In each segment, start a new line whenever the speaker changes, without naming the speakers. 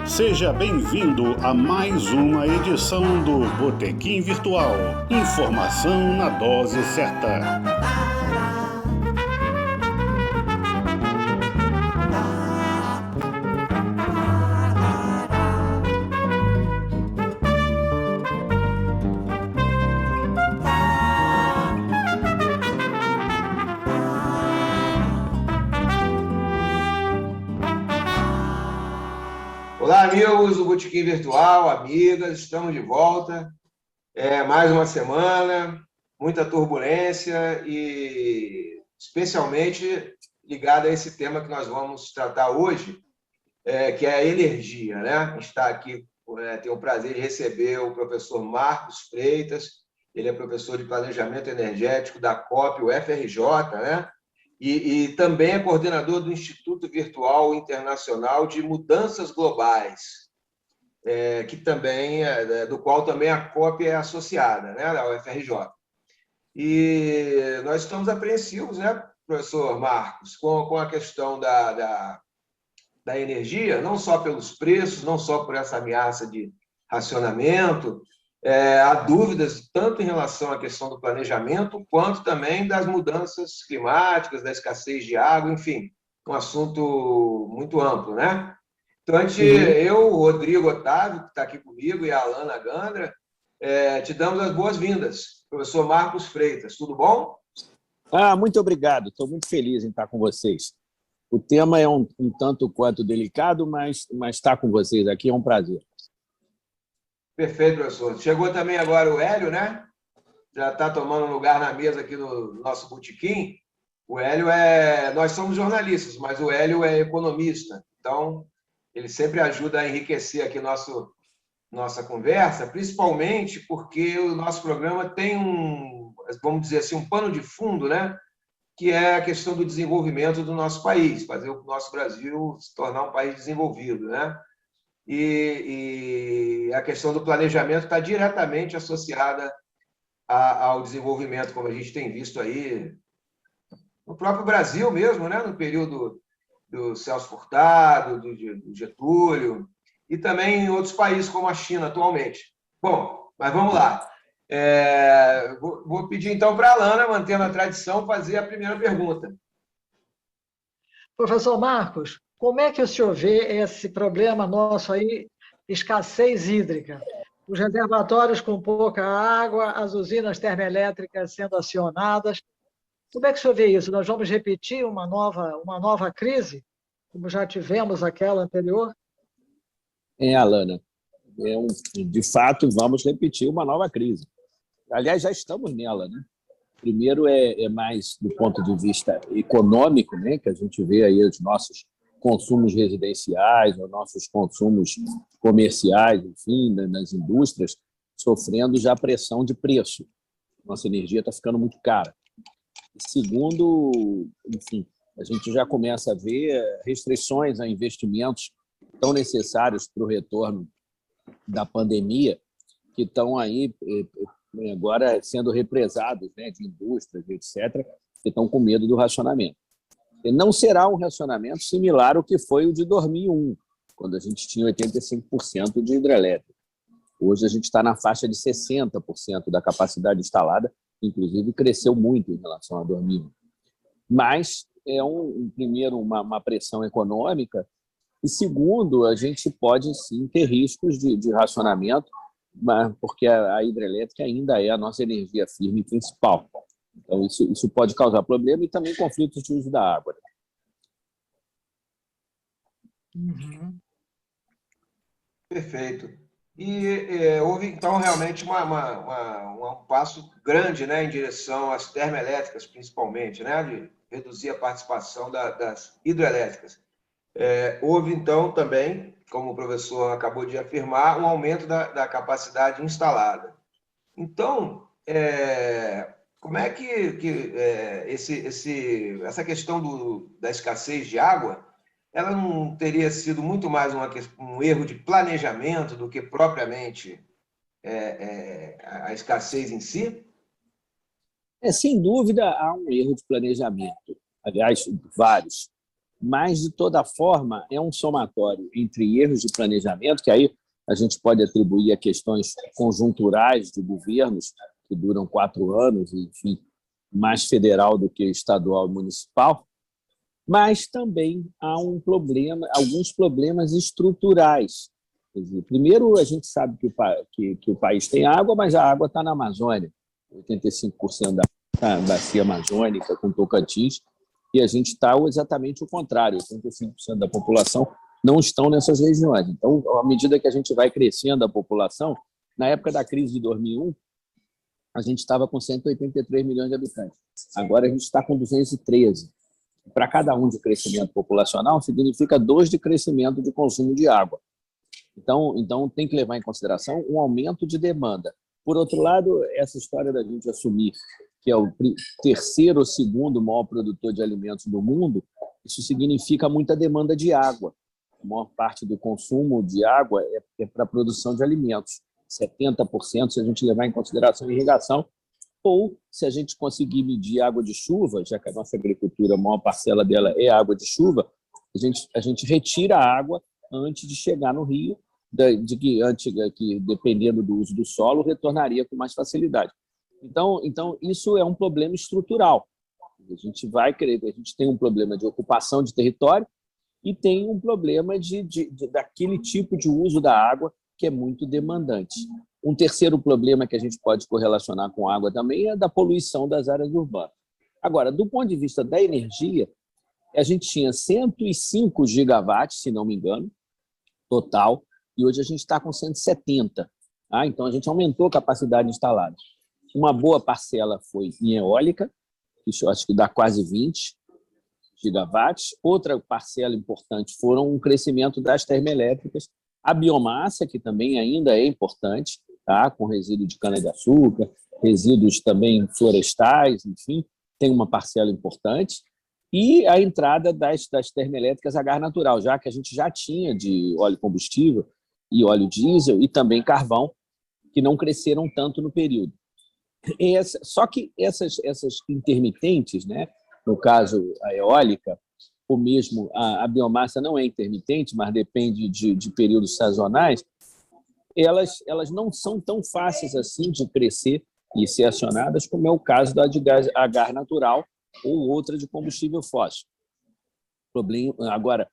Seja bem-vindo a mais uma edição do Botequim Virtual. Informação na dose certa.
Olá, amigos do Botequim Virtual, amigas, estamos de volta. Mais uma semana, muita turbulência e especialmente ligada a esse tema que nós vamos tratar hoje, que é a energia, né? A gente está aqui, tem o prazer de receber o professor Marcos Freitas, ele é professor de Planejamento Energético da COP, o FRJ, né? E também é coordenador do Instituto Virtual Internacional de Mudanças Globais, que também do qual também a COP é associada, né, da UFRJ. E nós estamos apreensivos, né, professor Marcos, com a questão da energia, não só pelos preços, não só por essa ameaça de racionamento. Há dúvidas tanto em relação à questão do planejamento, quanto também das mudanças climáticas, da escassez de água, enfim, um assunto muito amplo, né? Então, eu, o Rodrigo Otávio, que está aqui comigo, e a Alana Gandra, te damos as boas-vindas. Professor Marcos Freitas, tudo bom?
Muito obrigado, estou muito feliz em estar com vocês. O tema é um tanto quanto delicado, mas estar com vocês aqui é um prazer.
Perfeito, professor. Chegou também agora o Hélio, né? Já está tomando lugar na mesa aqui no nosso botequim. O Hélio nós somos jornalistas, mas o Hélio é economista. Então, ele sempre ajuda a enriquecer aqui nossa conversa, principalmente porque o nosso programa tem vamos dizer assim, um pano de fundo, né? Que é a questão do desenvolvimento do nosso país, fazer o nosso Brasil se tornar um país desenvolvido, né? E a questão do planejamento está diretamente associada ao desenvolvimento, como a gente tem visto aí no próprio Brasil mesmo, né? No período do Celso Furtado, do Getúlio, e também em outros países, como a China, atualmente. Bom, mas vamos lá. Vou pedir, então, para a Alana, mantendo a tradição, fazer a primeira pergunta.
Professor Marcos, como é que o senhor vê esse problema nosso aí, escassez hídrica? Os reservatórios com pouca água, as usinas termoelétricas sendo acionadas. Como é que o senhor vê isso? Nós vamos repetir uma nova crise, como já tivemos aquela anterior?
Alana, de fato, vamos repetir uma nova crise. Aliás, já estamos nela, né? Primeiro é mais do ponto de vista econômico, né, que a gente vê aí os nossos consumos residenciais, os nossos consumos comerciais, enfim, nas indústrias, sofrendo já pressão de preço. Nossa energia está ficando muito cara. Segundo, enfim, a gente já começa a ver restrições a investimentos tão necessários para o retorno da pandemia, que estão aí agora sendo represados, né, de indústrias, etc., que estão com medo do racionamento. E não será um racionamento similar ao que foi o de 2001, quando a gente tinha 85% de hidrelétrica. Hoje a gente está na faixa de 60% da capacidade instalada, inclusive cresceu muito em relação a 2001. Mas é primeiro, uma pressão econômica, e segundo, a gente pode sim ter riscos de racionamento, porque a hidrelétrica ainda é a nossa energia firme principal. Então, isso pode causar problema e também conflitos de uso da água.
Uhum.
Perfeito. E houve, então, realmente um passo grande, né, em direção às termoelétricas, principalmente, né, de reduzir a participação das hidrelétricas. Houve, então, também, como o professor acabou de afirmar, um aumento da capacidade instalada. Então, como é que essa questão da escassez de água, ela não teria sido muito mais um erro de planejamento do que propriamente a escassez em si?
Sem dúvida, há um erro de planejamento. Aliás, vários. mas, de toda forma, é um somatório entre erros de planejamento, que aí a gente pode atribuir a questões conjunturais de governos, que duram 4 anos, enfim, mais federal do que estadual e municipal, mas também há alguns problemas estruturais. Quer dizer, primeiro, a gente sabe que o país tem água, mas a água está na Amazônia, 85% da bacia amazônica, com Tocantins, e a gente está exatamente o contrário, 85% da população não estão nessas regiões. Então, à medida que a gente vai crescendo a população, na época da crise de 2001, a gente estava com 183 milhões de habitantes. Agora a gente está com 213. Para cada um de crescimento populacional, significa 2 de crescimento de consumo de água. Então, tem que levar em consideração um aumento de demanda. Por outro lado, essa história da gente assumir que é o terceiro ou segundo maior produtor de alimentos do mundo, isso significa muita demanda de água. A maior parte do consumo de água é para a produção de alimentos. 70%, se a gente levar em consideração a irrigação, ou se a gente conseguir medir água de chuva, já que a nossa agricultura, a maior parcela dela é água de chuva, a gente retira a água antes de chegar no rio, que dependendo do uso do solo, retornaria com mais facilidade. Então, isso é um problema estrutural. A gente tem um problema de ocupação de território e tem um problema daquele tipo de uso da água que é muito demandante. Um terceiro problema que a gente pode correlacionar com a água também é da poluição das áreas urbanas. Agora, do ponto de vista da energia, a gente tinha 105 gigawatts, se não me engano, total, e hoje a gente está com 170. Então, a gente aumentou a capacidade instalada. Uma boa parcela foi em eólica, isso acho que dá quase 20 gigawatts. Outra parcela importante foram um crescimento das termoelétricas, a biomassa, que também ainda é importante, com resíduo de cana-de-açúcar, resíduos também florestais, enfim, tem uma parcela importante, e a entrada das termoelétricas a gás natural, já que a gente já tinha de óleo combustível e óleo diesel e também carvão, que não cresceram tanto no período. Só que essas intermitentes, né, no caso a eólica, ou mesmo a biomassa não é intermitente, mas depende de períodos sazonais, elas não são tão fáceis assim de crescer e ser acionadas, como é o caso da de gás a gás natural ou outra de combustível fóssil. Agora,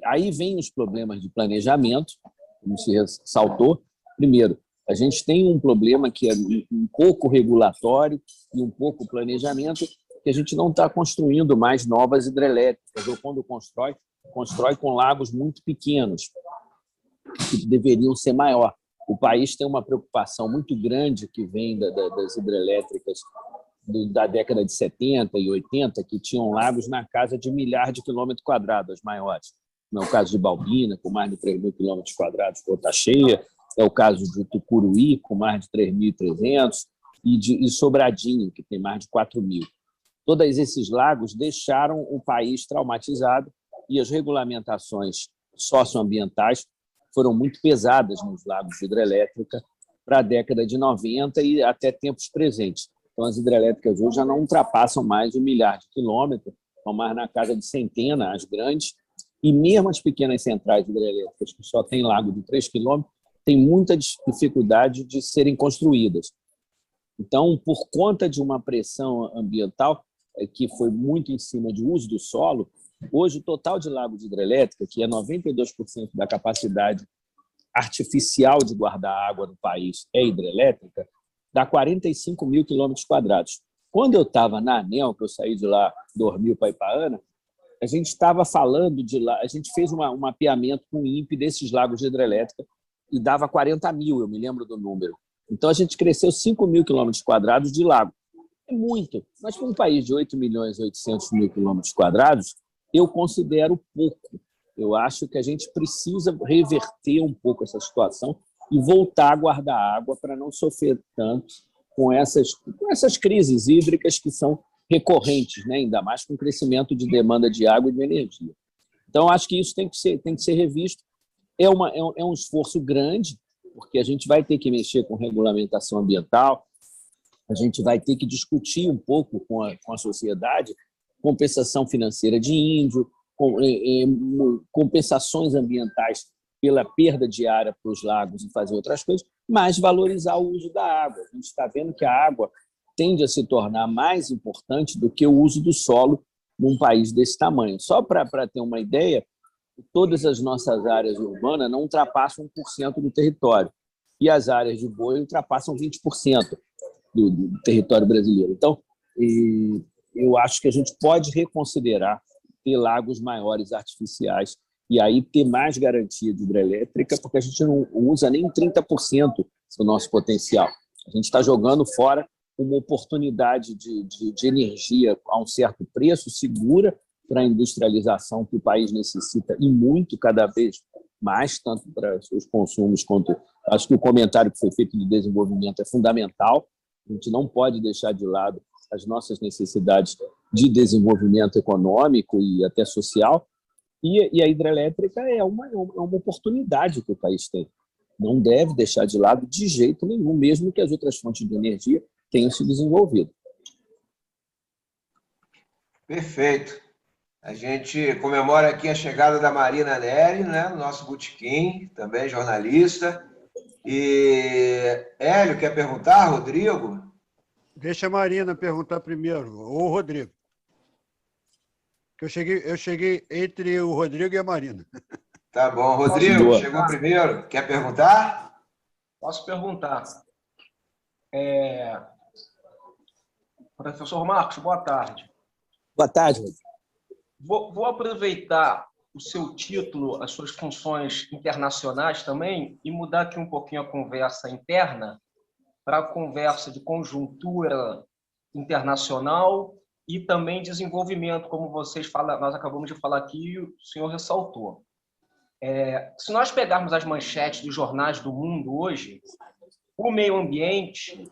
aí vem os problemas de planejamento, como se ressaltou. Primeiro, a gente tem um problema que é um pouco regulatório e um pouco planejamento, que a gente não está construindo mais novas hidrelétricas, ou quando constrói com lagos muito pequenos, que deveriam ser maior. O país tem uma preocupação muito grande que vem das hidrelétricas da década de 70 e 80, que tinham lagos na casa de 1 milhar de quilômetros quadrados, as maiores. É o caso de Balbina, com mais de 3.000 quilômetros quadrados, gota cheia. É o caso de Tucuruí, com mais de 3.300, e Sobradinho, que tem mais de 4.000. Todos esses lagos deixaram o país traumatizado e as regulamentações socioambientais foram muito pesadas nos lagos de hidrelétrica para a década de 90 e até tempos presentes. Então, as hidrelétricas hoje já não ultrapassam mais de 1 milhar de quilômetros, estão mais na casa de centenas, as grandes, e mesmo as pequenas centrais hidrelétricas, que só têm lago de 3 quilômetros, têm muita dificuldade de serem construídas. Então, por conta de uma pressão ambiental que foi muito em cima de uso do solo, hoje o total de lagos de hidrelétrica, que é 92% da capacidade artificial de guardar água no país, é hidrelétrica, dá 45.000 quilômetros quadrados. Quando eu estava na ANEEL, que eu saí de lá, dormi para Ipaana, a gente estava falando de lá, a gente fez um mapeamento com o INPE desses lagos de hidrelétrica e dava 40.000, eu me lembro do número. Então, a gente cresceu 5.000 quilômetros quadrados de lago. É muito. Mas, para um país de 8.800.000 quilômetros quadrados, eu considero pouco. Eu acho que a gente precisa reverter um pouco essa situação e voltar a guardar água para não sofrer tanto com essas crises hídricas que são recorrentes, né? Ainda mais com o crescimento de demanda de água e de energia. Então, acho que isso tem que ser revisto. É um esforço grande, porque a gente vai ter que mexer com regulamentação ambiental, a gente vai ter que discutir um pouco com a sociedade compensação financeira de índio, compensações ambientais pela perda de área para os lagos e fazer outras coisas, mas valorizar o uso da água. A gente está vendo que a água tende a se tornar mais importante do que o uso do solo num país desse tamanho. Só para ter uma ideia, todas as nossas áreas urbanas não ultrapassam 1% do território, e as áreas de boi ultrapassam 20% do território brasileiro. Então, eu acho que a gente pode reconsiderar ter lagos maiores artificiais e aí ter mais garantia de hidrelétrica, porque a gente não usa nem 30% do nosso potencial. A gente está jogando fora uma oportunidade de energia a um certo preço, segura para a industrialização que o país necessita, e muito, cada vez mais, tanto para seus consumos quanto... Acho que o comentário que foi feito de desenvolvimento é fundamental. A gente não pode deixar de lado as nossas necessidades de desenvolvimento econômico e até social, e a hidrelétrica é uma oportunidade que o país tem. Não deve deixar de lado de jeito nenhum, mesmo que as outras fontes de energia tenham se desenvolvido.
Perfeito. A gente comemora aqui a chegada da Marina Neri, né, no nosso botequim, também jornalista. E Hélio, quer perguntar, Rodrigo?
Deixa a Marina perguntar primeiro, ou o Rodrigo. Que eu cheguei entre o Rodrigo e a Marina.
Tá bom. Rodrigo, chegou primeiro. Quer perguntar?
Posso perguntar. Professor Marcos, boa tarde.
Boa tarde, Rodrigo.
Vou aproveitar o seu título, as suas funções internacionais também, e mudar aqui um pouquinho a conversa interna para a conversa de conjuntura internacional e também desenvolvimento, como nós acabamos de falar aqui e o senhor ressaltou. Se nós pegarmos as manchetes dos jornais do mundo hoje, o meio ambiente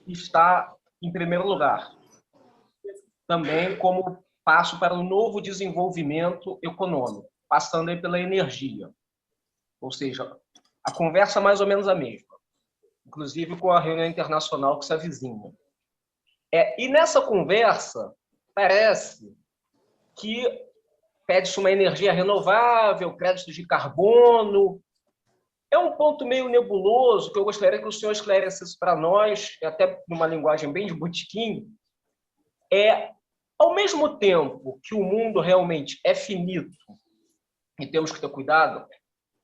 está em primeiro lugar, também como passo para o novo desenvolvimento econômico, passando aí pela energia. Ou seja, a conversa é mais ou menos a mesma, inclusive com a reunião internacional que se avizinha. E nessa conversa, parece que pede-se uma energia renovável, créditos de carbono. É um ponto meio nebuloso que eu gostaria que o senhor esclarecesse para nós, até numa linguagem bem de botequim. Ao mesmo tempo que o mundo realmente é finito e temos que ter cuidado,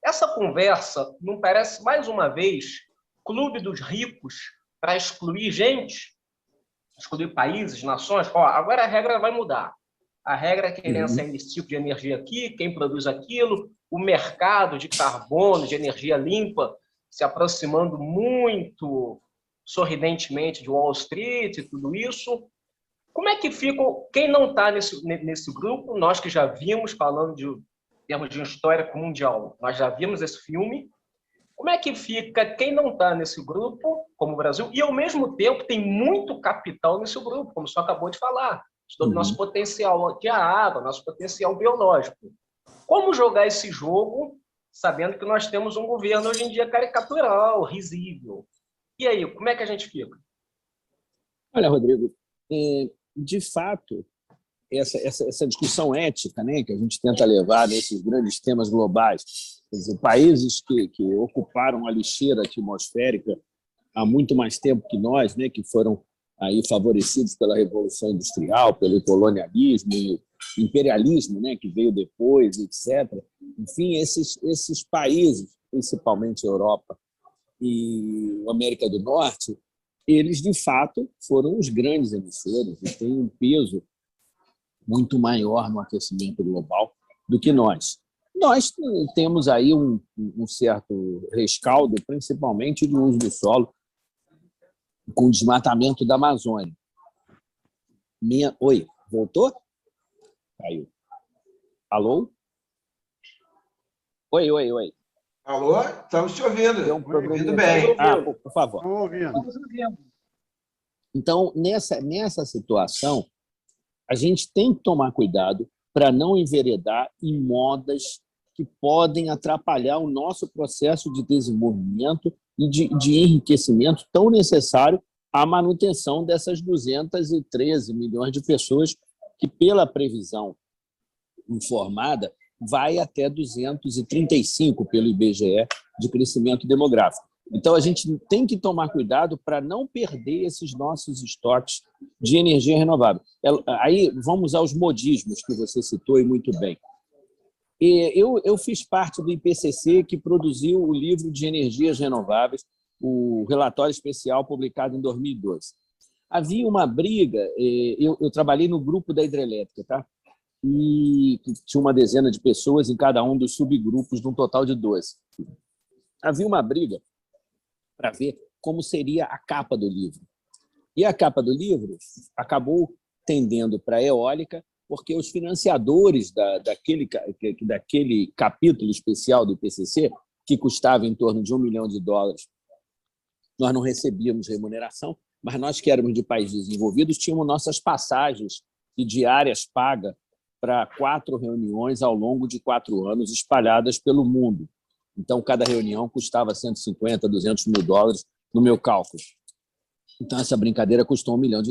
essa conversa não parece, mais uma vez, clube dos ricos para excluir gente, excluir países, nações? Agora a regra vai mudar. A regra é quem lança esse tipo de energia aqui, quem produz aquilo, o mercado de carbono, de energia limpa, se aproximando muito sorridentemente de Wall Street e tudo isso. Como é que fica quem não está nesse grupo? Nós que já vimos, falando em termos de histórico mundial, nós já vimos esse filme. Como é que fica quem não está nesse grupo, como o Brasil, e ao mesmo tempo tem muito capital nesse grupo, como o senhor acabou de falar, sobre o nosso potencial de água, nosso potencial biológico. Como jogar esse jogo, sabendo que nós temos um governo hoje em dia caricatural, risível? E aí, como é que a gente fica?
Olha, Rodrigo, de fato, essa discussão ética, né, que a gente tenta levar nesses grandes temas globais, quer dizer, países que ocuparam a lixeira atmosférica há muito mais tempo que nós, né, que foram aí favorecidos pela Revolução Industrial, pelo colonialismo, imperialismo, né, que veio depois, etc. Enfim, esses países, principalmente a Europa e a América do Norte, eles, de fato, foram os grandes emissores e têm um peso muito maior no aquecimento global do que nós. Nós temos aí um certo rescaldo, principalmente do uso do solo, com o desmatamento da Amazônia. Oi, voltou? Caiu. Alô? Oi.
Alô? Estamos te ouvindo. Ouvindo bem.
Por favor.
Estamos ouvindo.
Então, nessa situação, a gente tem que tomar cuidado para não enveredar em modas que podem atrapalhar o nosso processo de desenvolvimento e de enriquecimento tão necessário à manutenção dessas 213 milhões de pessoas que, pela previsão informada, vai até 235 pelo IBGE de crescimento demográfico. Então, a gente tem que tomar cuidado para não perder esses nossos estoques de energia renovável. Aí, vamos aos modismos que você citou e muito bem. Eu fiz parte do IPCC, que produziu o livro de energias renováveis, o relatório especial publicado em 2012. Havia uma briga, eu trabalhei no grupo da hidrelétrica, tá? E tinha uma dezena de pessoas em cada um dos subgrupos, de um total de 12. Havia uma briga para ver como seria a capa do livro. E a capa do livro acabou tendendo para a eólica, porque os financiadores daquele capítulo especial do IPCC, que custava em torno de $1 milhão, nós não recebíamos remuneração, mas nós que éramos de países desenvolvidos tínhamos nossas passagens e diárias pagas para 4 reuniões ao longo de 4 anos, espalhadas pelo mundo. Então, cada reunião custava $150, $200 mil no meu cálculo. Então, essa brincadeira custou $1 milhão,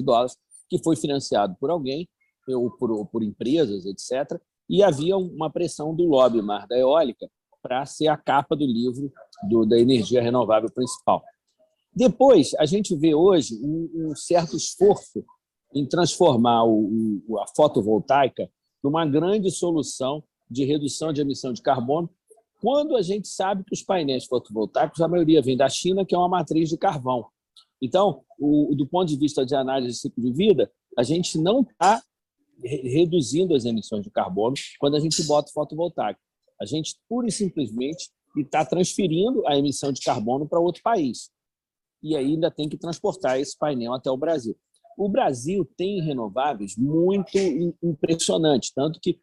que foi financiado por alguém, ou por empresas, etc. E havia uma pressão do lobby da eólica para ser a capa do livro da energia renovável principal. Depois, a gente vê hoje um certo esforço em transformar a fotovoltaica numa grande solução de redução de emissão de carbono, quando a gente sabe que os painéis fotovoltaicos, a maioria vem da China, que é uma matriz de carvão. Então, do ponto de vista de análise de ciclo de vida, a gente não está reduzindo as emissões de carbono quando a gente bota fotovoltaico. A gente, pura e simplesmente, está transferindo a emissão de carbono para outro país. E ainda tem que transportar esse painel até o Brasil. O Brasil tem renováveis muito impressionantes, tanto que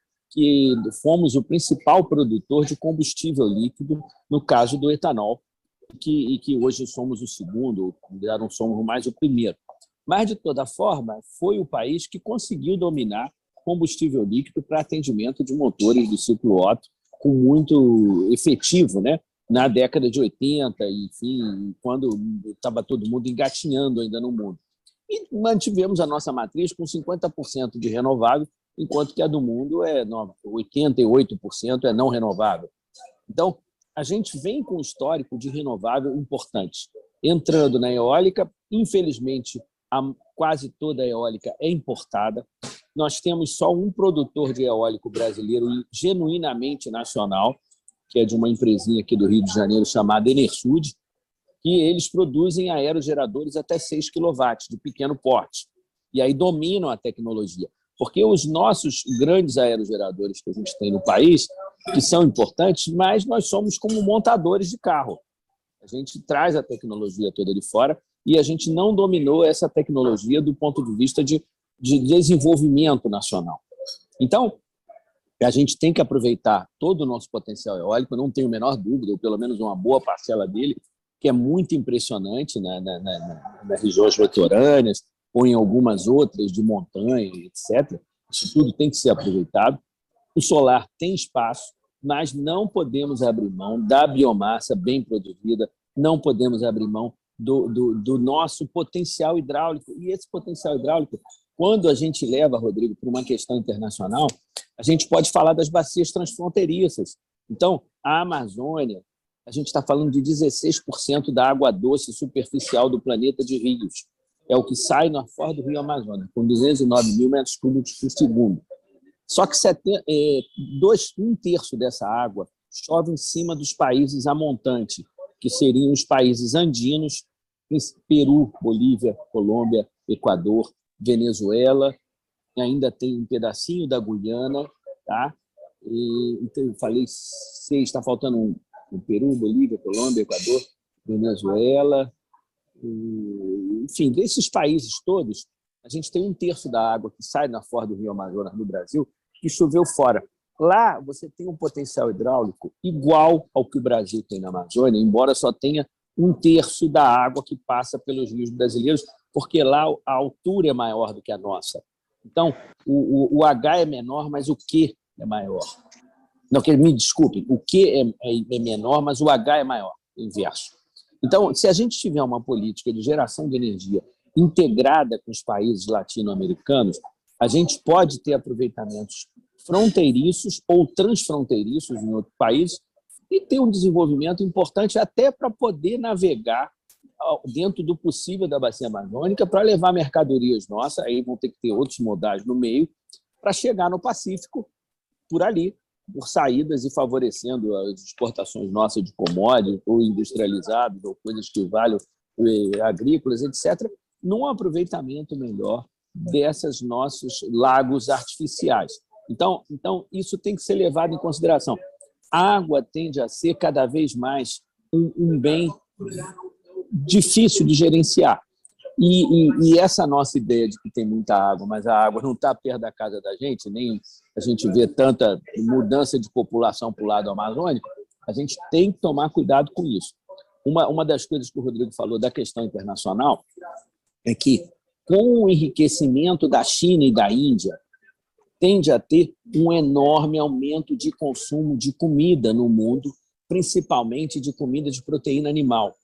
fomos o principal produtor de combustível líquido no caso do etanol, e que hoje somos o segundo, já não somos mais o primeiro. Mas, de toda forma, foi o país que conseguiu dominar combustível líquido para atendimento de motores do ciclo Otto com muito efetivo, né? Na década de 80, enfim, quando estava todo mundo engatinhando ainda no mundo. E mantivemos a nossa matriz com 50% de renovável, enquanto que a do mundo é 88% é não renovável. Então, a gente vem com um histórico de renovável importante. Entrando na eólica, infelizmente, quase toda a eólica é importada. Nós temos só um produtor de eólico brasileiro genuinamente nacional, que é de uma empresinha aqui do Rio de Janeiro chamada Enersud, que eles produzem aerogeradores até 6 kW, de pequeno porte. E aí dominam a tecnologia. Porque os nossos grandes aerogeradores que a gente tem no país, que são importantes, mas nós somos como montadores de carro. A gente traz a tecnologia toda de fora e a gente não dominou essa tecnologia do ponto de vista de desenvolvimento nacional. Então, a gente tem que aproveitar todo o nosso potencial eólico, não tenho a menor dúvida, ou pelo menos uma boa parcela dele, que é muito impressionante nas regiões litorâneas ou em algumas outras de montanha, etc. Isso tudo tem que ser aproveitado. O solar tem espaço, mas não podemos abrir mão da biomassa bem produzida, não podemos abrir mão do nosso potencial hidráulico. E esse potencial hidráulico, quando a gente leva, Rodrigo, para uma questão internacional, a gente pode falar das bacias transfronteiriças. Então, a Amazônia, a gente está falando de 16% da água doce superficial do planeta de rios. É o que sai na foz do Rio Amazonas, com 209 mil metros cúbicos por segundo. Só que um terço dessa água chove em cima dos países a montante, que seriam os países andinos, Peru, Bolívia, Colômbia, Equador, Venezuela, e ainda tem um pedacinho da Guiana, tá? Então, eu falei 6, está faltando um: Peru, Bolívia, Colômbia, Equador, Venezuela. Enfim, desses países todos, a gente tem um terço da água que sai na foz do Rio Amazonas no Brasil que choveu fora. Lá você tem um potencial hidráulico igual ao que o Brasil tem na Amazônia, embora só tenha um terço da água que passa pelos rios brasileiros, porque lá a altura é maior do que a nossa. Então, o H é menor, mas o Q é maior. Não, me desculpem, o Q é menor, mas o H é maior, inverso. Então, se a gente tiver uma política de geração de energia integrada com os países latino-americanos, a gente pode ter aproveitamentos fronteiriços ou transfronteiriços em outro país e ter um desenvolvimento importante até para poder navegar dentro do possível da bacia amazônica para levar mercadorias nossas, aí vão ter que ter outros modais no meio, para chegar no Pacífico por ali, por saídas e favorecendo as exportações nossas de commodities ou industrializados ou coisas que valem agrícolas, etc., num aproveitamento melhor desses nossos lagos artificiais. Então, isso tem que ser levado em consideração. A água tende a ser cada vez mais um bem difícil de gerenciar. E essa nossa ideia de que tem muita água, mas a água não está perto da casa da gente, nem a gente vê tanta mudança de população para o lado amazônico, a gente tem que tomar cuidado com isso. Uma das coisas que o Rodrigo falou da questão internacional é que, com o enriquecimento da China e da Índia, tende a ter um enorme aumento de consumo de comida no mundo, principalmente de comida de proteína animal.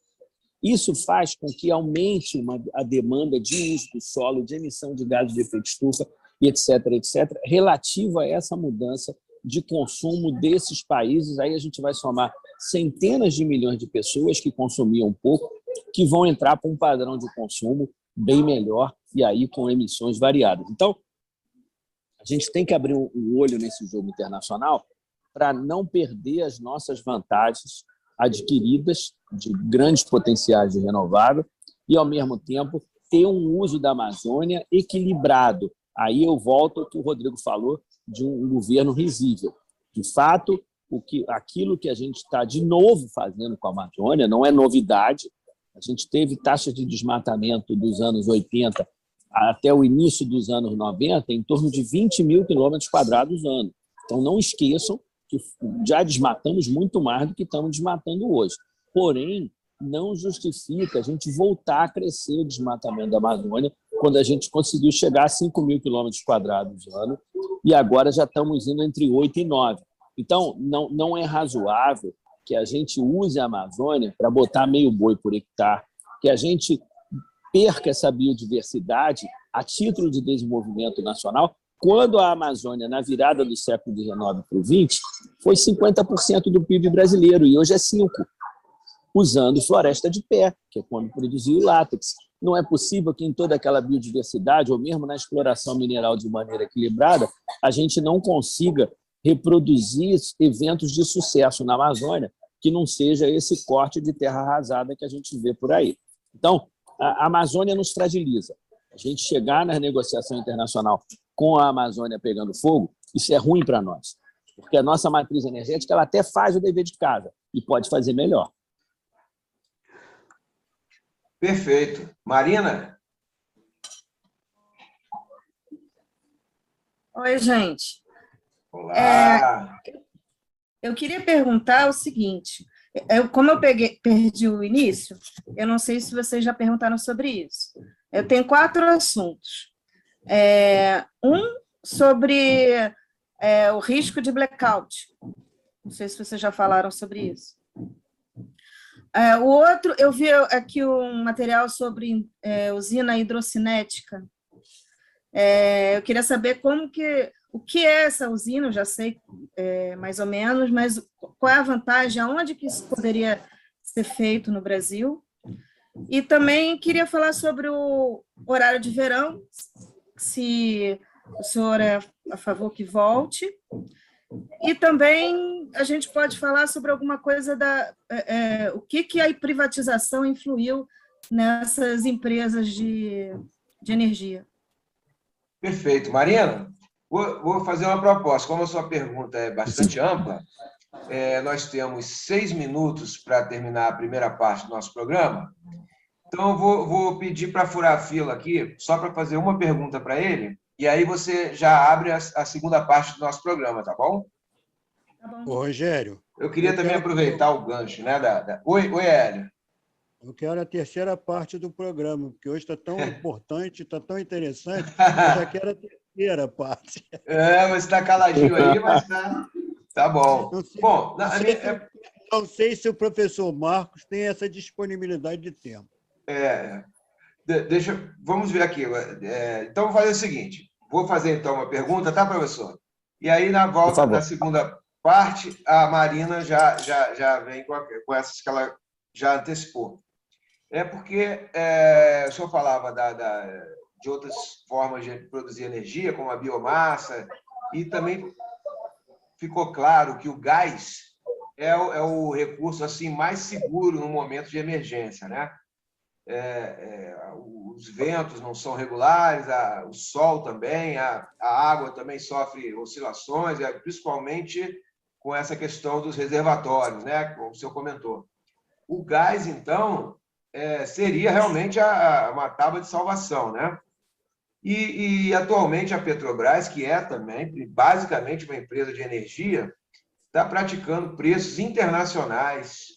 Isso faz com que aumente a demanda de uso do solo, de emissão de gases de efeito estufa, e etc., relativa a essa mudança de consumo desses países. Aí a gente vai somar centenas de milhões de pessoas que consumiam pouco, que vão entrar para um padrão de consumo bem melhor e aí com emissões variadas. Então, a gente tem que abrir um olho nesse jogo internacional para não perder as nossas vantagens adquiridas de grandes potenciais de renovável e, ao mesmo tempo, ter um uso da Amazônia equilibrado. Aí eu volto ao que o Rodrigo falou de um governo risível. De fato, aquilo que a gente está de novo fazendo com a Amazônia não é novidade. A gente teve taxas de desmatamento dos anos 80 até o início dos anos 90 em torno de 20 mil quilômetros quadrados ano. Então, não esqueçam que já desmatamos muito mais do que estamos desmatando hoje. Porém, não justifica a gente voltar a crescer o desmatamento da Amazônia quando a gente conseguiu chegar a 5 mil quilômetros quadrados ano e agora já estamos indo entre 8 e 9. Então, não é razoável que a gente use a Amazônia para botar meio boi por hectare, que a gente perca essa biodiversidade a título de desenvolvimento nacional, quando a Amazônia, na virada do século XIX para o XX, foi 50% do PIB brasileiro, e hoje é 5%, usando floresta de pé, que é quando produziu o látex. Não é possível que em toda aquela biodiversidade, ou mesmo na exploração mineral de maneira equilibrada, a gente não consiga reproduzir eventos de sucesso na Amazônia que não seja esse corte de terra arrasada que a gente vê por aí. Então, a Amazônia nos fragiliza. A gente chegar na negociação internacional com a Amazônia pegando fogo, isso é ruim para nós, porque a nossa matriz energética ela até faz o dever de casa e pode fazer melhor.
Perfeito. Marina?
Oi, gente.
Olá.
Eu queria perguntar o seguinte, como eu perdi o início, eu não sei se vocês já perguntaram sobre isso. Eu tenho 4 assuntos. Um sobre o risco de blackout. Não sei se vocês já falaram sobre isso. O outro, eu vi aqui um material sobre usina hidrocinética. Eu queria saber o que é essa usina, eu já sei mais ou menos, mas qual é a vantagem, aonde que isso poderia ser feito no Brasil? E também queria falar sobre o horário de verão, se o senhor é a favor que volte. E também a gente pode falar sobre alguma coisa o que a privatização influiu nessas empresas de energia.
Perfeito. Marina, vou fazer uma proposta. Como a sua pergunta é bastante ampla, nós temos 6 minutos para terminar a primeira parte do nosso programa. Então, eu vou pedir para furar a fila aqui, só para fazer uma pergunta para ele, e aí você já abre a segunda parte do nosso programa, tá bom?
Tá bom.
Ô, Rogério.
Eu queria também aproveitar o gancho, né? Oi, Hélio.
Eu quero a terceira parte do programa, porque hoje está tão importante, está tão interessante, eu já quero a terceira parte.
Mas está caladinho aí, mas tá bom.
Não sei se o professor Marcos tem essa disponibilidade de tempo.
Vamos ver aqui. Então, vou fazer o seguinte. Vou fazer, então, uma pergunta, tá, professor? E aí, na segunda parte, a Marina já vem com essas que ela já antecipou. É porque o senhor falava de outras formas de produzir energia, como a biomassa, e também ficou claro que o gás é o recurso assim mais seguro no momento de emergência, né? Os ventos não são regulares, o sol também, a água também sofre oscilações, principalmente com essa questão dos reservatórios, né? Como o senhor comentou. O gás, então, seria realmente uma tábua de salvação, né? E atualmente a Petrobras, que é também basicamente uma empresa de energia, está praticando preços internacionais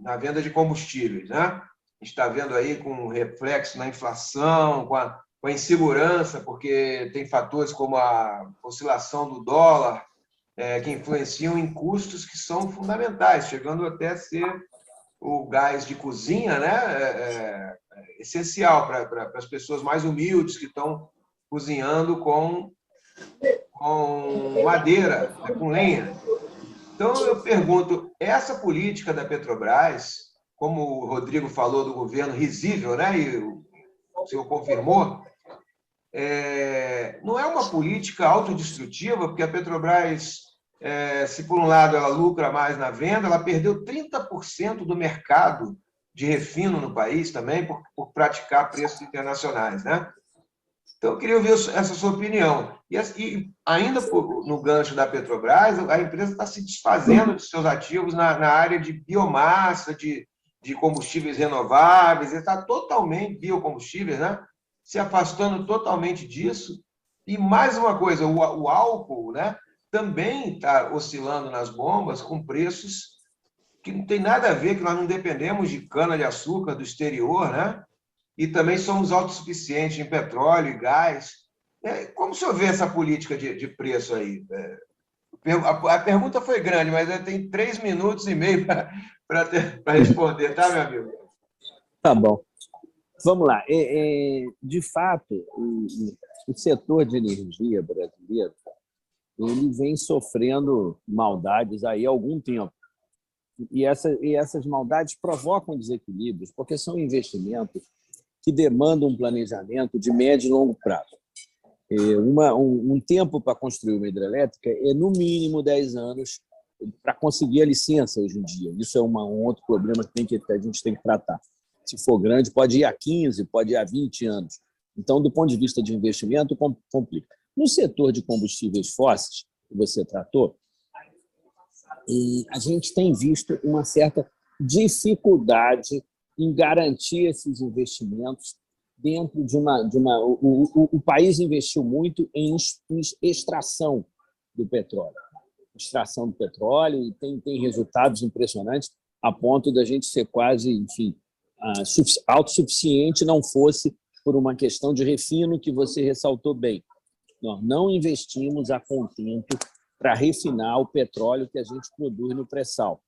na venda de combustíveis, né? A gente está vendo aí com reflexo na inflação, com a insegurança, porque tem fatores como a oscilação do dólar, que influenciam em custos que são fundamentais, chegando até a ser o gás de cozinha, né? Essencial para as pessoas mais humildes que estão cozinhando com madeira, né? Com lenha. Então, eu pergunto, essa política da Petrobras, como o Rodrigo falou do governo risível, né? E o senhor confirmou, não é uma política autodestrutiva, porque a Petrobras, se por um lado ela lucra mais na venda, ela perdeu 30% do mercado de refino no país também por praticar preços internacionais, né? Então, eu queria ouvir essa sua opinião. E ainda no gancho da Petrobras, a empresa está se desfazendo de seus ativos na área de biomassa, de combustíveis renováveis, está totalmente biocombustíveis, né? Se afastando totalmente disso. E mais uma coisa, o álcool, né, também está oscilando nas bombas com preços que não tem nada a ver, que nós não dependemos de cana-de-açúcar do exterior, né? E também somos autossuficientes em petróleo e gás. Como o senhor vê essa política de preço aí? A pergunta foi grande, mas tem 3 minutos e meio para responder, tá, meu amigo?
Tá bom. Vamos lá. De fato, o setor de energia brasileiro ele vem sofrendo maldades aí há algum tempo. E essas maldades provocam desequilíbrios, porque são investimentos que demandam um planejamento de médio e longo prazo. Um tempo para construir uma hidrelétrica é, no mínimo, 10 anos para conseguir a licença hoje em dia. Isso é um outro problema que a gente tem que tratar. Se for grande, pode ir a 15, pode ir a 20 anos. Então, do ponto de vista de investimento, complica. No setor de combustíveis fósseis, que você tratou, a gente tem visto uma certa dificuldade em garantir esses investimentos dentro de uma... O país investiu muito em extração do petróleo. Extração do petróleo e tem resultados impressionantes a ponto da gente ser quase, enfim, autossuficiente, não fosse por uma questão de refino que você ressaltou bem. Nós não investimos a contento para refinar o petróleo que a gente produz no pré-sal.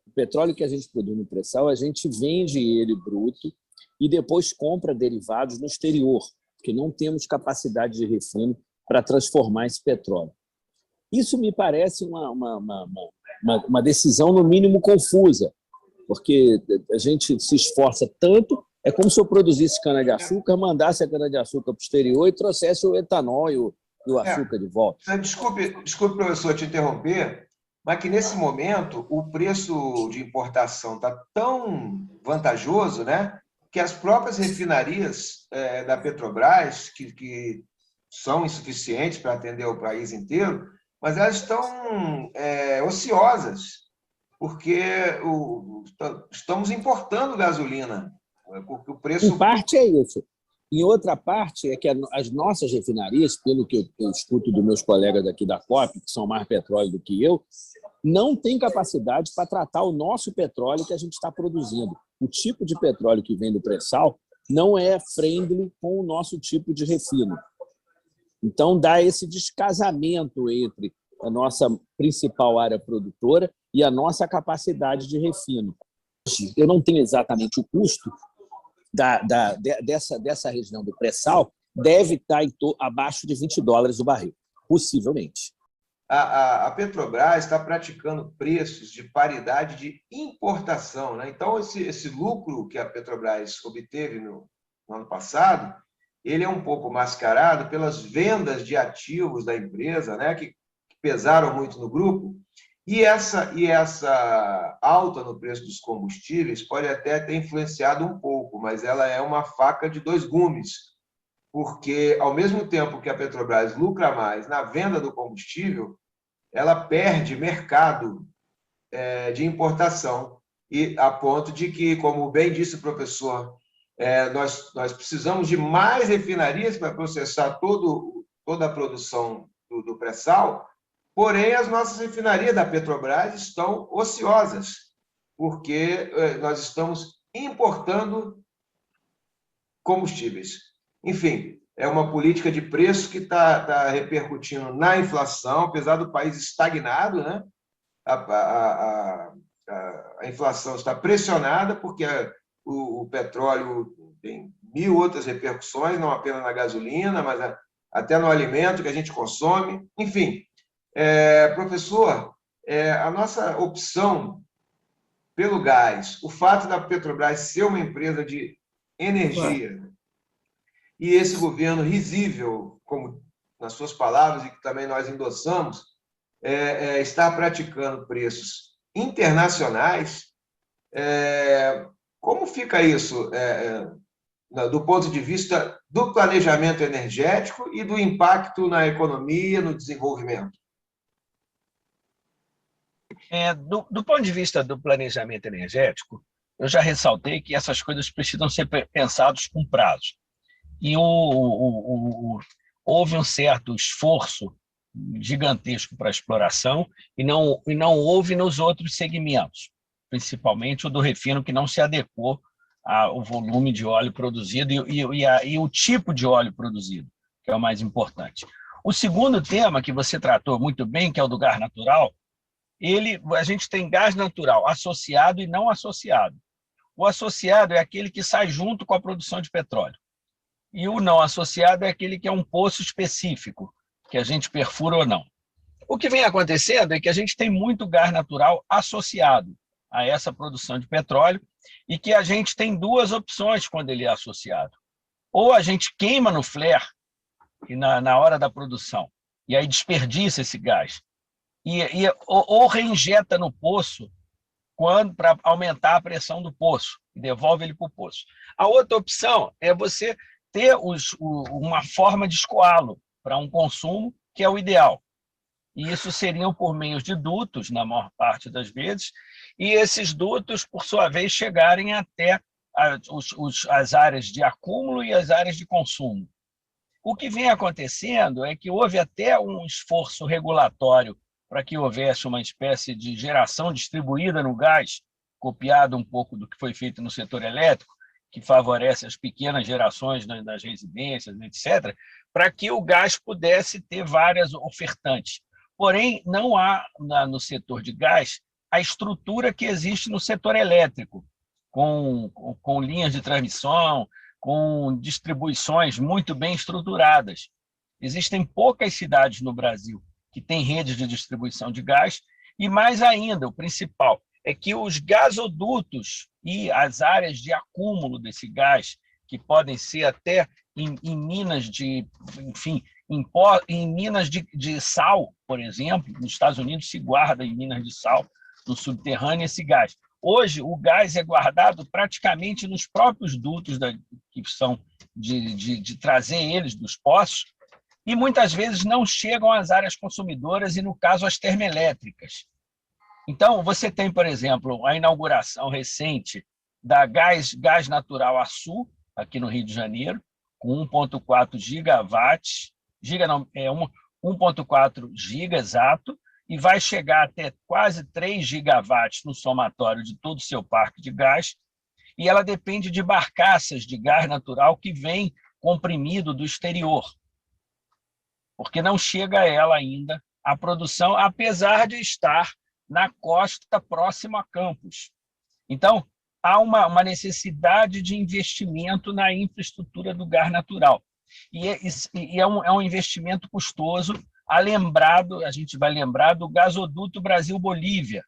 O petróleo que a gente produz no pré-sal, a gente vende ele bruto e depois compra derivados no exterior, porque não temos capacidade de refino para transformar esse petróleo. Isso me parece uma decisão, no mínimo, confusa, porque a gente se esforça tanto, é como se eu produzisse cana-de-açúcar, mandasse a cana-de-açúcar para o exterior e trouxesse o etanol e o açúcar de volta.
Desculpe, professor, te interromper, mas que nesse momento o preço de importação está tão vantajoso, né, que as próprias refinarias da Petrobras, que são insuficientes para atender o país inteiro, mas elas estão ociosas, porque estamos importando gasolina, porque o preço...
Em parte é isso. Em outra parte é que as nossas refinarias, pelo que eu escuto dos meus colegas aqui da COP, que são mais petróleo do que eu, não têm capacidade para tratar o nosso petróleo que a gente está produzindo. O tipo de petróleo que vem do pré-sal não é friendly com o nosso tipo de refino. Então, dá esse descasamento entre a nossa principal área produtora e a nossa capacidade de refino. Eu não tenho exatamente o custo dessa região do pré-sal, deve estar abaixo de $20 o barril, possivelmente.
A Petrobras está praticando preços de paridade de importação, né? Então, esse lucro que a Petrobras obteve no ano passado, ele é um pouco mascarado pelas vendas de ativos da empresa, né? Que pesaram muito no grupo, e essa alta no preço dos combustíveis pode até ter influenciado um pouco, mas ela é uma faca de dois gumes, porque, ao mesmo tempo que a Petrobras lucra mais na venda do combustível, ela perde mercado de importação, e a ponto de que, como bem disse o professor, nós precisamos de mais refinarias para processar toda a produção do pré-sal, porém, as nossas refinarias da Petrobras estão ociosas, porque nós estamos importando combustíveis. Enfim, é uma política de preço que está repercutindo na inflação, apesar do país estagnado, né? A inflação está pressionada, porque o petróleo tem 1000 outras repercussões, não apenas na gasolina, mas até no alimento que a gente consome. Enfim, professor, a nossa opção pelo gás, o fato da Petrobras ser uma empresa de energia, e esse governo risível, como nas suas palavras, e que também nós endossamos, está praticando preços internacionais, como fica isso do ponto de vista do planejamento energético e do impacto na economia, no desenvolvimento?
Do ponto de vista do planejamento energético, eu já ressaltei que essas coisas precisam ser pensadas com prazo. E houve um certo esforço gigantesco para a exploração e não houve nos outros segmentos, principalmente o do refino, que não se adequou ao volume de óleo produzido e o tipo de óleo produzido, que é o mais importante. O segundo tema que você tratou muito bem, que é o do gás natural, a gente tem gás natural associado e não associado. O associado é aquele que sai junto com a produção de petróleo. E o não associado é aquele que é um poço específico, que a gente perfura ou não. O que vem acontecendo é que a gente tem muito gás natural associado a essa produção de petróleo e que a gente tem duas opções quando ele é associado. Ou a gente queima no flare na hora da produção, e aí desperdiça esse gás, ou reinjeta no poço para aumentar a pressão do poço, e devolve ele para o poço. A outra opção é você ter uma forma de escoá-lo para um consumo que é o ideal. E isso seriam por meio de dutos, na maior parte das vezes, e esses dutos, por sua vez, chegarem até as áreas de acúmulo e as áreas de consumo. O que vem acontecendo é que houve até um esforço regulatório para que houvesse uma espécie de geração distribuída no gás, copiado um pouco do que foi feito no setor elétrico, que favorece as pequenas gerações nas residências, etc., para que o gás pudesse ter várias ofertantes. Porém, não há no setor de gás a estrutura que existe no setor elétrico, com linhas de transmissão, com distribuições muito bem estruturadas. Existem poucas cidades no Brasil que têm redes de distribuição de gás, e mais ainda, o principal, é que os gasodutos e as áreas de acúmulo desse gás, que podem ser até em minas de, enfim, em minas de sal, por exemplo, nos Estados Unidos se guarda em minas de sal, no subterrâneo, esse gás. Hoje, o gás é guardado praticamente nos próprios dutos que são de trazer eles dos poços, e muitas vezes não chegam às áreas consumidoras e, no caso, às termoelétricas. Então, você tem, por exemplo, a inauguração recente da Gás Natural Açu, aqui no Rio de Janeiro, com 1,4 gigawatts, 1,4 giga exato, e vai chegar até quase 3 gigawatts no somatório de todo o seu parque de gás, e ela depende de barcaças de gás natural que vem comprimido do exterior, porque não chega a ela ainda a produção, apesar de estar na costa próxima a Campos. Então, há uma necessidade de investimento na infraestrutura do gás natural. E é um investimento custoso. A gente vai lembrar do gasoduto Brasil-Bolívia,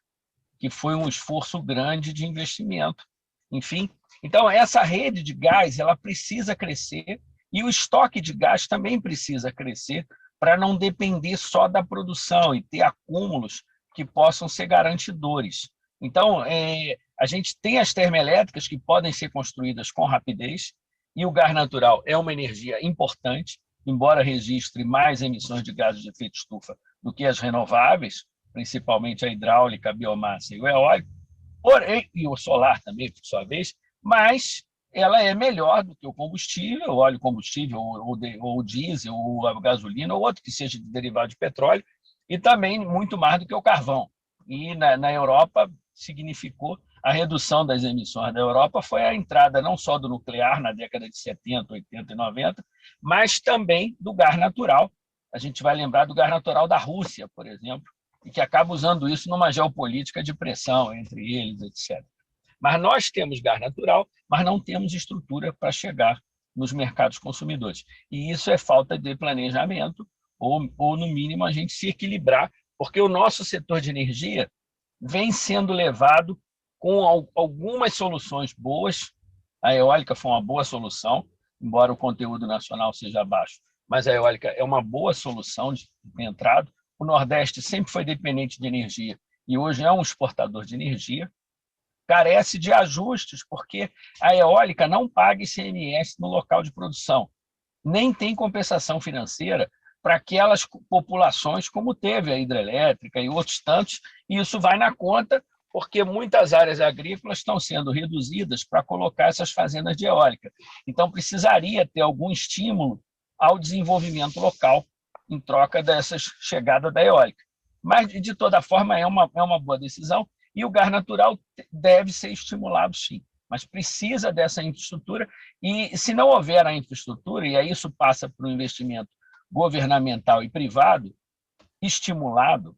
que foi um esforço grande de investimento. Enfim, então essa rede de gás ela precisa crescer e o estoque de gás também precisa crescer para não depender só da produção e ter acúmulos que possam ser garantidores. Então, a gente tem as termoelétricas que podem ser construídas com rapidez e o gás natural é uma energia importante, embora registre mais emissões de gases de efeito estufa do que as renováveis, principalmente a hidráulica, a biomassa e o eólico, porém, e o solar também, por sua vez, mas ela é melhor do que o combustível, o óleo combustível, ou o diesel, ou a gasolina, ou outro que seja de derivado de petróleo, e também muito mais do que o carvão. E na Europa significou a redução das emissões da Europa foi a entrada não só do nuclear na década de 70, 80 e 90, mas também do gás natural. A gente vai lembrar do gás natural da Rússia, por exemplo, e que acaba usando isso numa geopolítica de pressão entre eles, etc. Mas nós temos gás natural, mas não temos estrutura para chegar nos mercados consumidores. E isso é falta de planejamento, ou no mínimo, a gente se equilibrar, porque o nosso setor de energia vem sendo levado com algumas soluções boas. A eólica foi uma boa solução, embora o conteúdo nacional seja baixo, mas a eólica é uma boa solução de entrada. O Nordeste sempre foi dependente de energia e hoje é um exportador de energia. Carece de ajustes, porque a eólica não paga ICMS no local de produção, nem tem compensação financeira para aquelas populações como teve a hidrelétrica e outros tantos, e isso vai na conta, porque muitas áreas agrícolas estão sendo reduzidas para colocar essas fazendas de eólica. Então, precisaria ter algum estímulo ao desenvolvimento local em troca dessas chegadas da eólica. Mas, de toda forma, é uma boa decisão, e o gás natural deve ser estimulado, sim, mas precisa dessa infraestrutura, e se não houver a infraestrutura, e aí isso passa por um investimento governamental e privado, estimulado,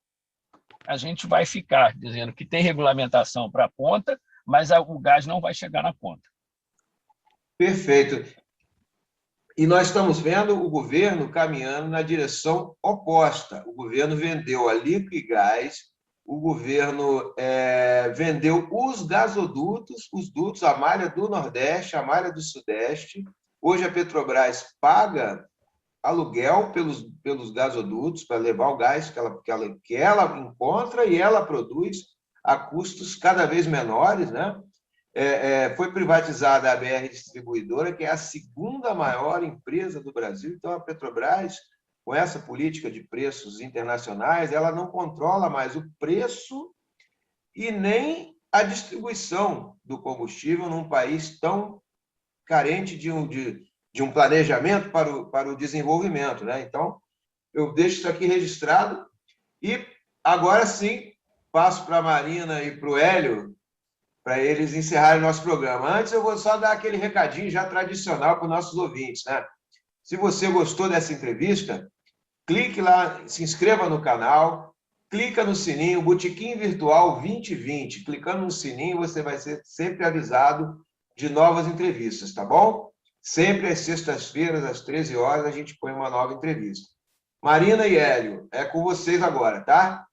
a gente vai ficar dizendo que tem regulamentação para a ponta, mas o gás não vai chegar na ponta.
Perfeito. E nós estamos vendo o governo caminhando na direção oposta. O governo vendeu a Liquigás, o governo vendeu os gasodutos, os dutos, a malha do Nordeste, a malha do Sudeste. Hoje a Petrobras paga aluguel pelos gasodutos para levar o gás que ela encontra e ela produz a custos cada vez menores, né? Foi privatizada a BR Distribuidora, que é a segunda maior empresa do Brasil. Então, a Petrobras, com essa política de preços internacionais, ela não controla mais o preço e nem a distribuição do combustível num país tão carente de um planejamento para o desenvolvimento, né? Então, eu deixo isso aqui registrado e agora sim passo para a Marina e para o Hélio para eles encerrarem o nosso programa. Antes, eu vou só dar aquele recadinho já tradicional para os nossos ouvintes, né? Se você gostou dessa entrevista, clique lá, se inscreva no canal, clica no sininho, Botequim Virtual 2020. Clicando no sininho, você vai ser sempre avisado de novas entrevistas, tá bom? Sempre às sextas-feiras, às 13 horas, a gente põe uma nova entrevista. Marina e Hélio, é com vocês agora, tá?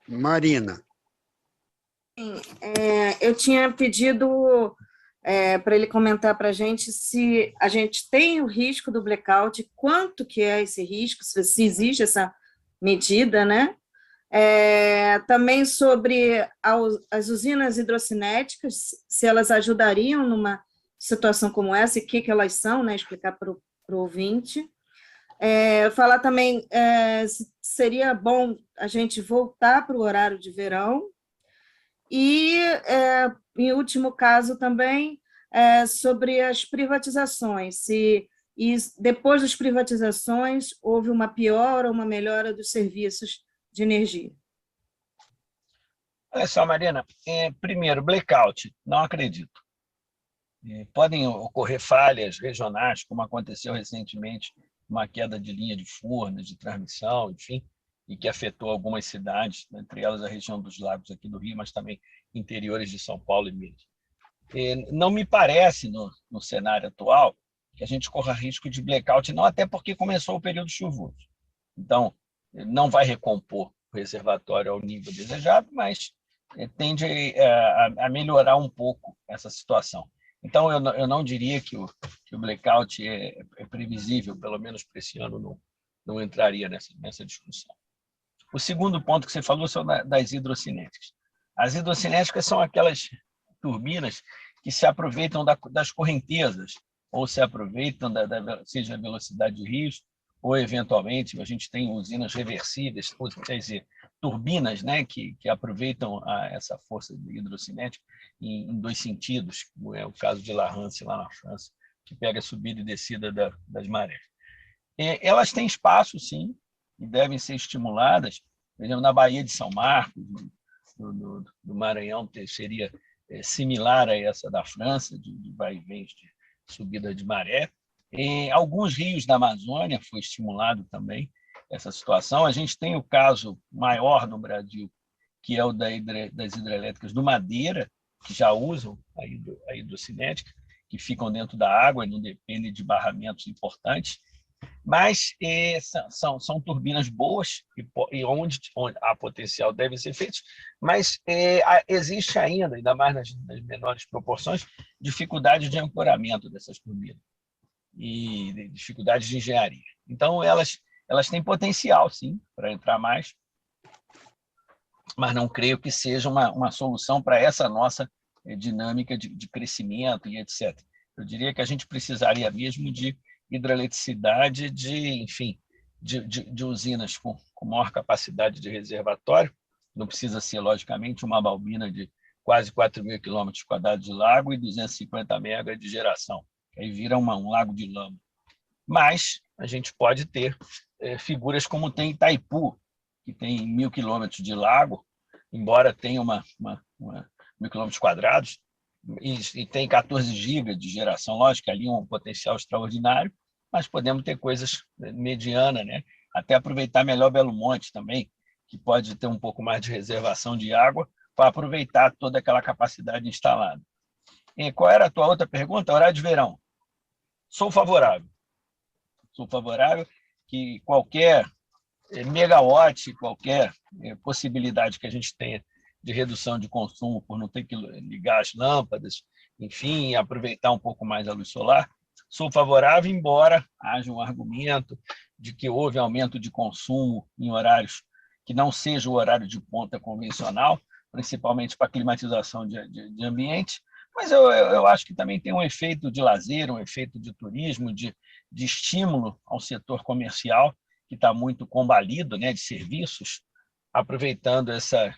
Marina.
Eu tinha pedido para ele comentar para a gente se a gente tem o risco do blackout, quanto que é esse risco, se existe essa medida, né? Também sobre as usinas hidrocinéticas, se elas ajudariam numa situação como essa e o que elas são, né? Explicar para o ouvinte. Falar também se seria bom a gente voltar para o horário de verão. E, em último caso, também sobre as privatizações, se depois das privatizações houve uma piora ou uma melhora dos serviços de energia.
Olha só, Marina, primeiro, blackout, não acredito. Podem ocorrer falhas regionais, como aconteceu recentemente, uma queda de linha de forno, de transmissão, enfim, e que afetou algumas cidades, entre elas a região dos Lagos aqui do Rio, mas também interiores de São Paulo e Minas. Não me parece, no cenário atual, que a gente corra risco de blackout, não, até porque começou o período chuvoso. Então, não vai recompor o reservatório ao nível desejado, mas tende a melhorar um pouco essa situação. Então, eu não diria que o blackout é previsível, pelo menos para esse ano não entraria nessa discussão. O segundo ponto que você falou são das hidrocinéticas. As hidrocinéticas são aquelas turbinas que se aproveitam das correntezas, ou se aproveitam seja a velocidade de rios, ou, eventualmente, a gente tem usinas reversíveis, quer dizer, turbinas, né, que aproveitam essa força hidrocinética em dois sentidos, como é o caso de La Rance, lá na França, que pega a subida e descida das marés. Elas têm espaço, sim, e devem ser estimuladas. Por exemplo, na Baía de São Marcos, do Maranhão, seria similar a essa da França, de vai e vem de subida de maré. Em alguns rios da Amazônia foi estimulado também essa situação. A gente tem o caso maior no Brasil, que é o das hidrelétricas do Madeira, que já usam a hidrocinética, que ficam dentro da água e não dependem de barramentos importantes. Mas são turbinas boas e onde há potencial devem ser feitos, mas existe ainda mais nas menores proporções, dificuldade de ancoramento dessas turbinas e dificuldades de engenharia. Então, elas têm potencial, sim, para entrar mais, mas não creio que seja uma solução para essa nossa dinâmica de crescimento e etc. Eu diria que a gente precisaria mesmo de hidroeletricidade, de usinas com maior capacidade de reservatório. Não precisa ser, logicamente, uma balbina de quase 4.000 km² de lago e 250 megas de geração. Aí vira um lago de lama. Mas a gente pode ter figuras como tem Itaipu, que tem 1.000 km de lago, embora tenha 1.000 km², e tem 14 GB de geração, lógico, ali um potencial extraordinário, mas podemos ter coisas medianas, né? Até aproveitar melhor Belo Monte também, que pode ter um pouco mais de reservação de água para aproveitar toda aquela capacidade instalada. E qual era a tua outra pergunta? Horário de verão. Sou favorável que qualquer megawatt, qualquer possibilidade que a gente tenha de redução de consumo por não ter que ligar as lâmpadas, enfim, aproveitar um pouco mais a luz solar, sou favorável, embora haja um argumento de que houve aumento de consumo em horários que não seja o horário de ponta convencional, principalmente para climatização de ambiente, mas eu acho que também tem um efeito de lazer, um efeito de turismo, de estímulo ao setor comercial, que está muito combalido, né, de serviços, aproveitando essa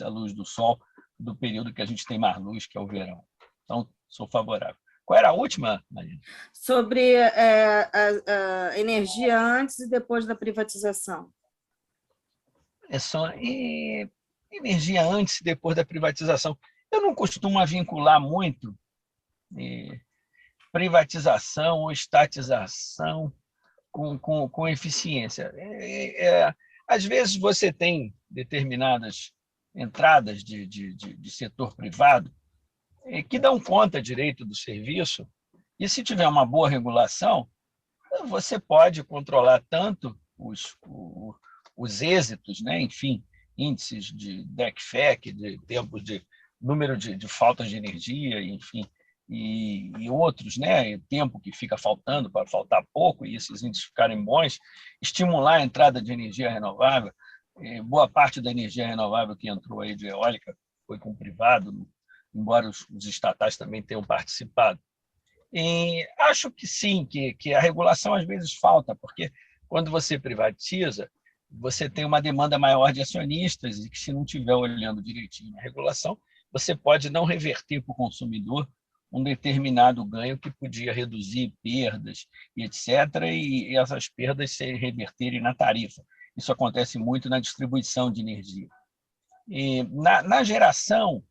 luz do sol do período que a gente tem mais luz, que é o verão. Então, sou favorável. Qual era a última, Marina?
Sobre a energia antes e depois da privatização.
Energia antes e depois da privatização. Eu não costumo vincular muito privatização ou estatização com eficiência. Às vezes você tem determinadas entradas de setor privado que dão conta direito do serviço, e se tiver uma boa regulação, você pode controlar tanto os êxitos, né? Enfim, índices de DEC/FEC, de tempos de número de faltas de energia, enfim, e outros, né? Tempo que fica faltando para faltar pouco e esses índices ficarem bons, estimular a entrada de energia renovável. Boa parte da energia renovável que entrou aí de eólica foi com privado, embora os estatais também tenham participado. E acho que sim, que a regulação às vezes falta, porque quando você privatiza, você tem uma demanda maior de acionistas e que, se não estiver olhando direitinho na regulação, você pode não reverter para o consumidor um determinado ganho que podia reduzir perdas e etc., e essas perdas se reverterem na tarifa. Isso acontece muito na distribuição de energia. E na geração,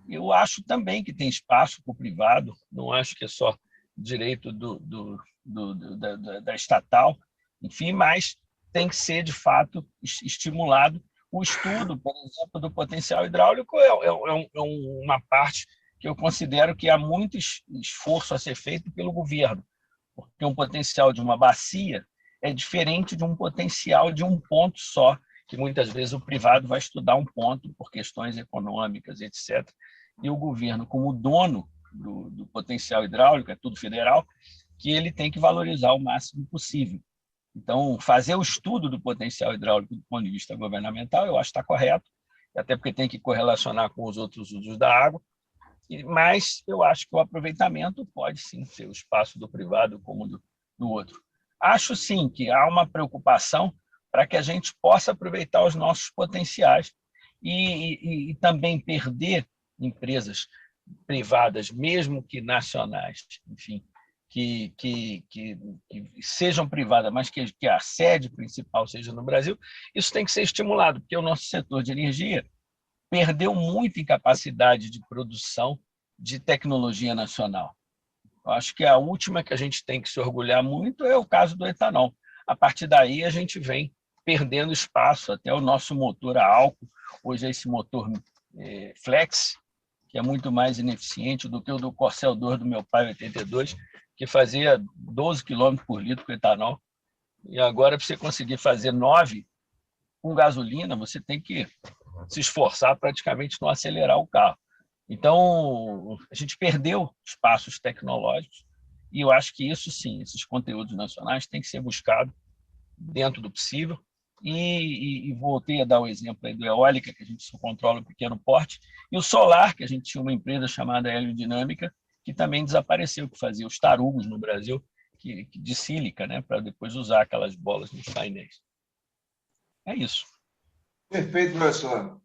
eu acho também que tem espaço para o privado, não acho que é só direito da estatal, enfim, mas tem que ser, de fato, estimulado. O estudo, por exemplo, do potencial hidráulico é uma parte que eu considero que há muito esforço a ser feito pelo governo, porque um potencial de uma bacia é diferente de um potencial de um ponto só, que muitas vezes o privado vai estudar um ponto por questões econômicas, etc. E o governo, como dono do potencial hidráulico, é tudo federal, que ele tem que valorizar o máximo possível. Então, fazer o estudo do potencial hidráulico do ponto de vista governamental, eu acho que está correto, até porque tem que correlacionar com os outros usos da água, mas eu acho que o aproveitamento pode sim ser o espaço do privado como do outro. Acho sim que há uma preocupação para que a gente possa aproveitar os nossos potenciais e também perder empresas privadas, mesmo que nacionais, enfim, que sejam privadas, mas que a sede principal seja no Brasil, isso tem que ser estimulado, porque o nosso setor de energia perdeu muito em capacidade de produção de tecnologia nacional. Eu acho que a última que a gente tem que se orgulhar muito é o caso do etanol. A partir daí, a gente vem perdendo espaço, até o nosso motor a álcool, hoje é esse motor flex, que é muito mais ineficiente do que o do Corcel 2 do meu pai, 82, que fazia 12 km por litro com etanol. E agora, para você conseguir fazer 9 com gasolina, você tem que se esforçar praticamente não acelerar o carro. Então, a gente perdeu espaços tecnológicos e eu acho que isso sim, esses conteúdos nacionais têm que ser buscados dentro do possível. E voltei a dar o exemplo aí do eólica, que a gente só controla o pequeno porte, e o solar, que a gente tinha uma empresa chamada Heliodinâmica, que também desapareceu, que fazia os tarugos no Brasil, de sílica, né, para depois usar aquelas bolas nos painéis. É isso.
Perfeito, professor.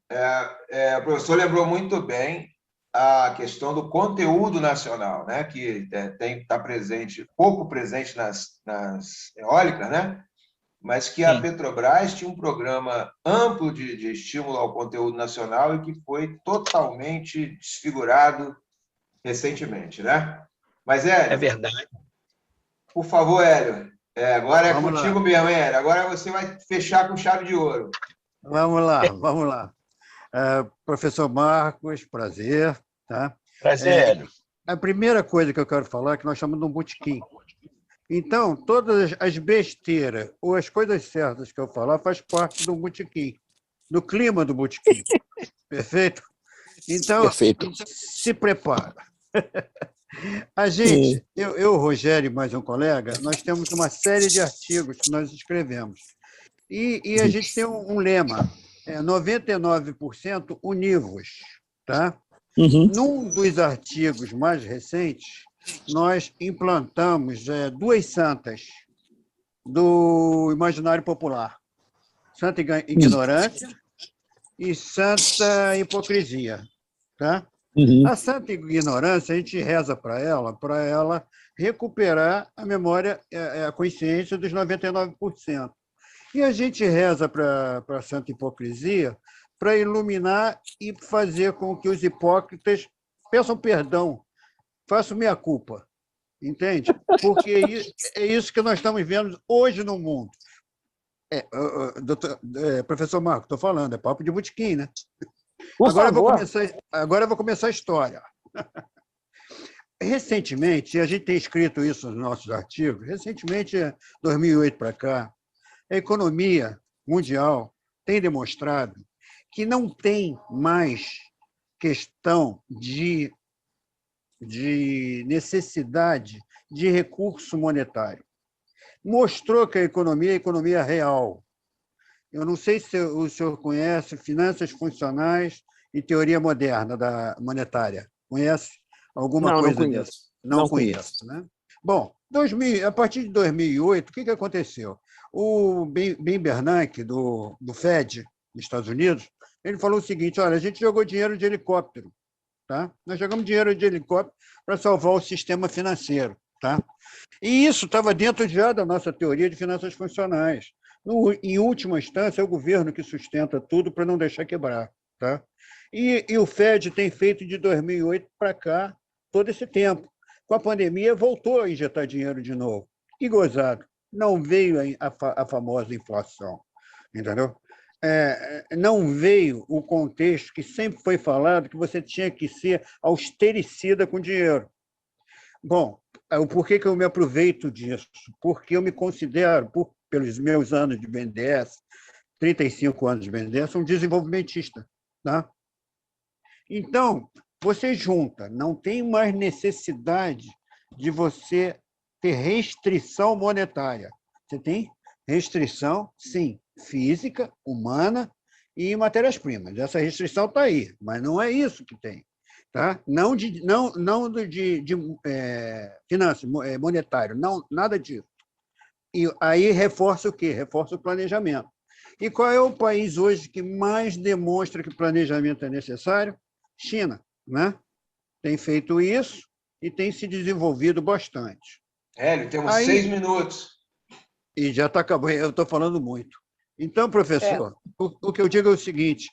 O professor lembrou muito bem a questão do conteúdo nacional, né, que está presente, pouco presente nas eólicas, né, mas que a Petrobras tinha um programa amplo de estímulo ao conteúdo nacional e que foi totalmente desfigurado recentemente, né? Mas, Hélio...
É verdade.
Por favor, Hélio. Agora é
Vamos
contigo
lá.
mesmo, Hélio. Agora você vai fechar com chave de ouro.
Vamos lá. Professor Marcos, prazer. Tá?
Prazer, Hélio.
A primeira coisa que eu quero falar é que nós chamamos de um botequim. Então, todas as besteiras ou as coisas certas que eu falar faz parte do botequim, do clima do botequim. Perfeito? Então,
Perfeito.
Se prepara. A gente, eu, o Rogério e mais um colega, nós temos uma série de artigos que nós escrevemos. E a gente tem um lema, 99% univos. Tá? Num dos artigos mais recentes, nós implantamos 2 santas do imaginário popular. Santa ignorância e santa hipocrisia. Tá? A santa ignorância, a gente reza para ela recuperar a memória, a consciência dos 99%. E a gente reza para a santa hipocrisia para iluminar e fazer com que os hipócritas peçam perdão, façam meia-culpa, entende? Porque é isso que nós estamos vendo hoje no mundo. Professor Marco, estou falando, é papo de botequim, né? Agora eu vou começar a história. Recentemente, a gente tem escrito isso nos nossos artigos, recentemente, 2008 para cá, a economia mundial tem demonstrado que não tem mais questão de necessidade de recurso monetário. Mostrou que a economia é real. Eu não sei se o senhor conhece finanças funcionais e teoria moderna da monetária. Conhece alguma coisa dessa? Não conheço. Né? Bom, a partir de 2008, o que aconteceu? O Ben Bernanke, do Fed, dos Estados Unidos, ele falou o seguinte, olha, a gente jogou dinheiro de helicóptero. Tá? Nós jogamos dinheiro de helicóptero para salvar o sistema financeiro. Tá? E isso estava dentro já da nossa teoria de finanças funcionais. Em última instância, é o governo que sustenta tudo para não deixar quebrar. Tá? E o Fed tem feito de 2008 para cá todo esse tempo. Com a pandemia, voltou a injetar dinheiro de novo. E gozado, não veio a famosa inflação. Entendeu? Não veio o contexto que sempre foi falado que você tinha que ser austericida com dinheiro. Bom, o porquê que eu me aproveito disso? Porque eu me considero, pelos meus anos de BNDES, 35 anos de BNDES, um desenvolvimentista. Tá? Então, você junta, não tem mais necessidade de você ter restrição monetária. Você tem restrição, sim, física, humana e matérias-primas. Essa restrição está aí, mas não é isso que tem. Tá? Não de finanças, monetário, não, nada disso. E aí reforça o quê? Reforça o planejamento. E qual é o país hoje que mais demonstra que planejamento é necessário? China, né? Tem feito isso e tem se desenvolvido bastante.
Hélio, temos
Aí,
6 minutos.
E já está acabando, eu estou falando muito. Então, professor, o que eu digo é o seguinte,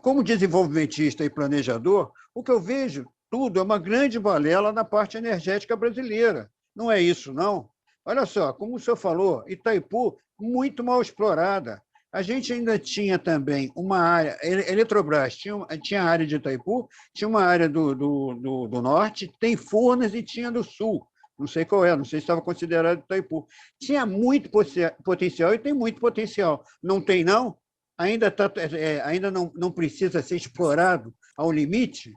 como desenvolvimentista e planejador, o que eu vejo tudo é uma grande balela na parte energética brasileira. Não é isso, não? Olha só, como o senhor falou, Itaipu, muito mal explorada. A gente ainda tinha também uma área, Eletrobras tinha a área de Itaipu, tinha uma área do norte, tem Furnas e tinha do sul. Não sei qual é, não sei se estava considerado Itaipu. Tinha muito potencial e tem muito potencial. Não tem, não? Ainda não precisa ser explorado ao limite?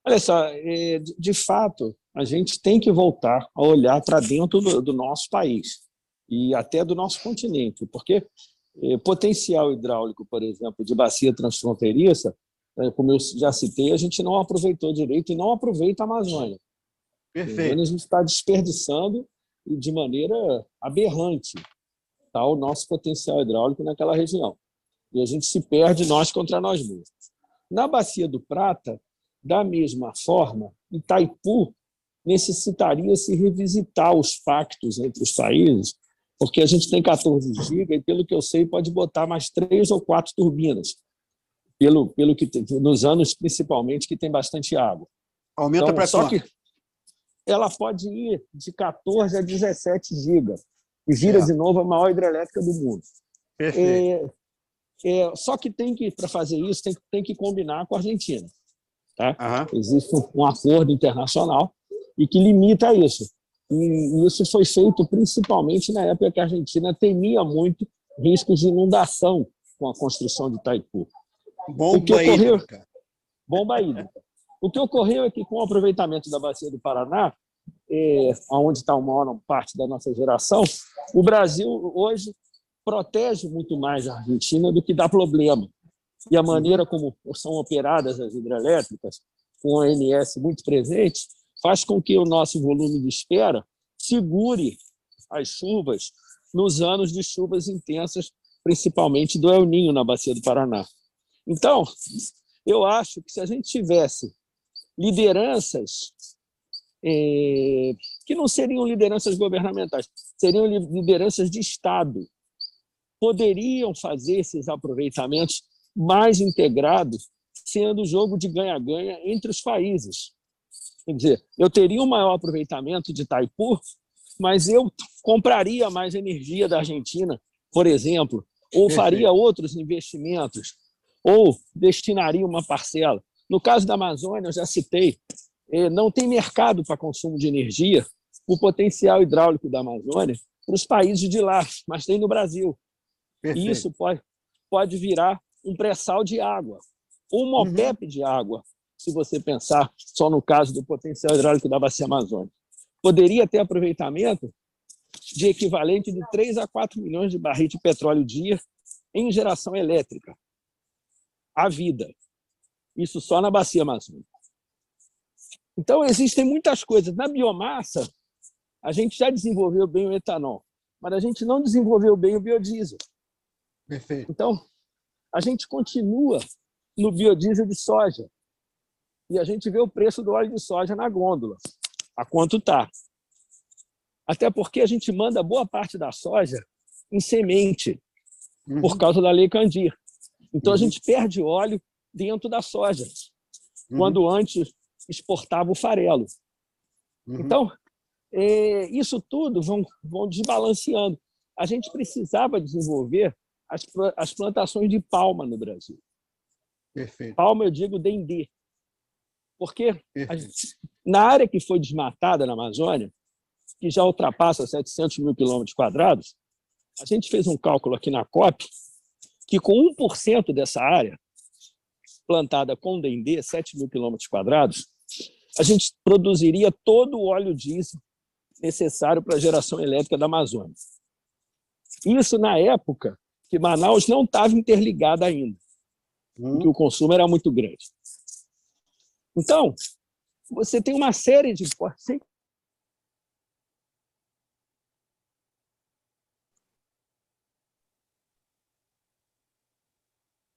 Olha só, de fato, a gente tem que voltar a olhar para dentro do nosso país e até do nosso continente, porque potencial hidráulico, por exemplo, de bacia transfronteiriça, como eu já citei, a gente não aproveitou direito e não aproveita a Amazônia.
Perfeito.
A gente está desperdiçando de maneira aberrante o nosso potencial hidráulico naquela região. E a gente se perde nós contra nós mesmos. Na Bacia do Prata, da mesma forma, Itaipu necessitaria se revisitar os pactos entre os países, porque a gente tem 14 gigas e, pelo que eu sei, pode botar mais 3 ou 4 turbinas, pelo que nos anos, principalmente, que tem bastante água.
Aumenta
então,
para
só
quanto?
Que ela pode ir de 14 a 17 gigas e vira de novo a maior hidrelétrica do mundo.
Perfeito.
Só que para fazer isso, tem que combinar com a Argentina. Tá?
Uhum.
Existe um acordo internacional e que limita isso. E isso foi feito principalmente na época que a Argentina temia muito riscos de inundação com a construção de Itaipu.
Bomba hídrica.
Bomba hídrica. O que ocorreu é que, com o aproveitamento da Bacia do Paraná, onde está uma maior parte da nossa geração, o Brasil hoje protege muito mais a Argentina do que dá problema. E a maneira como são operadas as hidrelétricas, com o ONS muito presente, faz com que o nosso volume de espera segure as chuvas nos anos de chuvas intensas, principalmente do El Niño na Bacia do Paraná. Então, eu acho que se a gente tivesse lideranças que não seriam lideranças governamentais, seriam lideranças de Estado, poderiam fazer esses aproveitamentos mais integrados, sendo jogo de ganha-ganha entre os países. Quer dizer, eu teria um maior aproveitamento de Itaipu, mas eu compraria mais energia da Argentina, por exemplo, ou faria outros investimentos, ou destinaria uma parcela. No caso da Amazônia, eu já citei, não tem mercado para consumo de energia, o potencial hidráulico da Amazônia, para os países de lá, mas tem no Brasil.
Perfeito.
E isso pode virar um pré-sal de água, ou uma OPEP de água, se você pensar só no caso do potencial hidráulico da Bacia Amazônica. Poderia ter aproveitamento de equivalente de 3 a 4 milhões de barris de petróleo dia em geração elétrica. À vida. Isso só na Bacia Amazônica. Então, existem muitas coisas. Na biomassa, a gente já desenvolveu bem o etanol, mas a gente não desenvolveu bem o biodiesel.
Perfeito.
Então, a gente continua no biodiesel de soja. E a gente vê o preço do óleo de soja na gôndola. A quanto está. Até porque a gente manda boa parte da soja em semente, por causa da Lei Candir. Então, a gente perde óleo dentro da soja, quando antes exportava o farelo. Então, isso tudo vão desbalanceando. A gente precisava desenvolver as plantações de palma no Brasil.
Perfeito.
Palma, eu digo dendê. Porque Na área que foi desmatada na Amazônia, que já ultrapassa 700 mil quilômetros quadrados, a gente fez um cálculo aqui na COP que com 1% dessa área plantada com Dendê, 7 mil quilômetros quadrados, a gente produziria todo o óleo diesel necessário para a geração elétrica da Amazônia. Isso na época que Manaus não estava interligada ainda, porque o consumo era muito grande. Então, você tem uma série de...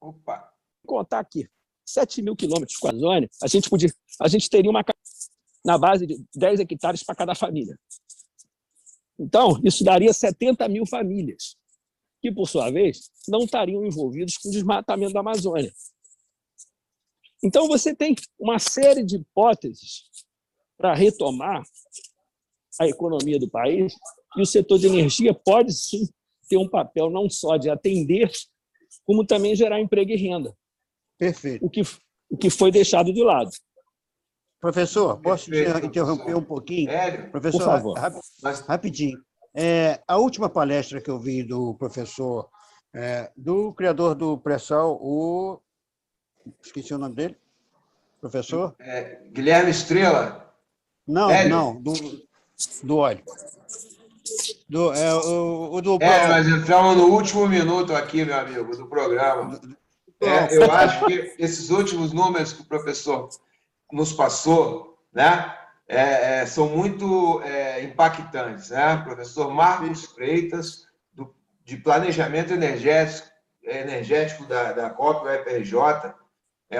Opa!
Vou contar aqui, 7 mil quilômetros com a Amazônia, a gente teria uma na base de 10 hectares para cada família. Então, isso daria 70 mil famílias, que, por sua vez, não estariam envolvidos com o desmatamento da Amazônia. Então, você tem uma série de hipóteses para retomar a economia do país, e o setor de energia pode, sim, ter um papel não só de atender, como também gerar emprego e renda.
Perfeito.
O que foi deixado de lado.
Professor, posso te interromper um pouquinho? Professor,
por favor.
Rapidinho. A última palestra que eu vi do professor, do criador do pré-sal, esqueci o nome dele, professor?
Guilherme Estrela.
Não, do óleo.
Nós entramos no último minuto aqui, meu amigo, do programa. Eu acho que esses últimos números que o professor nos passou, né, são muito impactantes, né? O professor Marcos Freitas, de Planejamento Energético da COP, o FRJ, é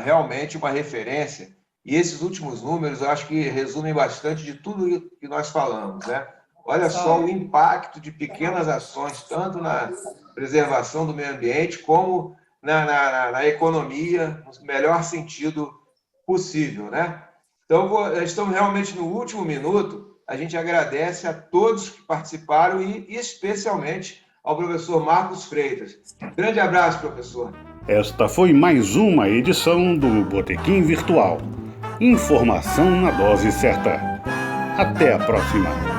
realmente uma referência. E esses últimos números, eu acho que resumem bastante de tudo que nós falamos, né? Olha só o impacto de pequenas ações, tanto na preservação do meio ambiente, como na economia, no melhor sentido possível, né? Então, estamos realmente no último minuto. A gente agradece a todos que participaram e especialmente ao professor Marcos Freitas. Grande abraço, professor.
Esta foi mais uma edição do Botequim Virtual. Informação na dose certa. Até a próxima.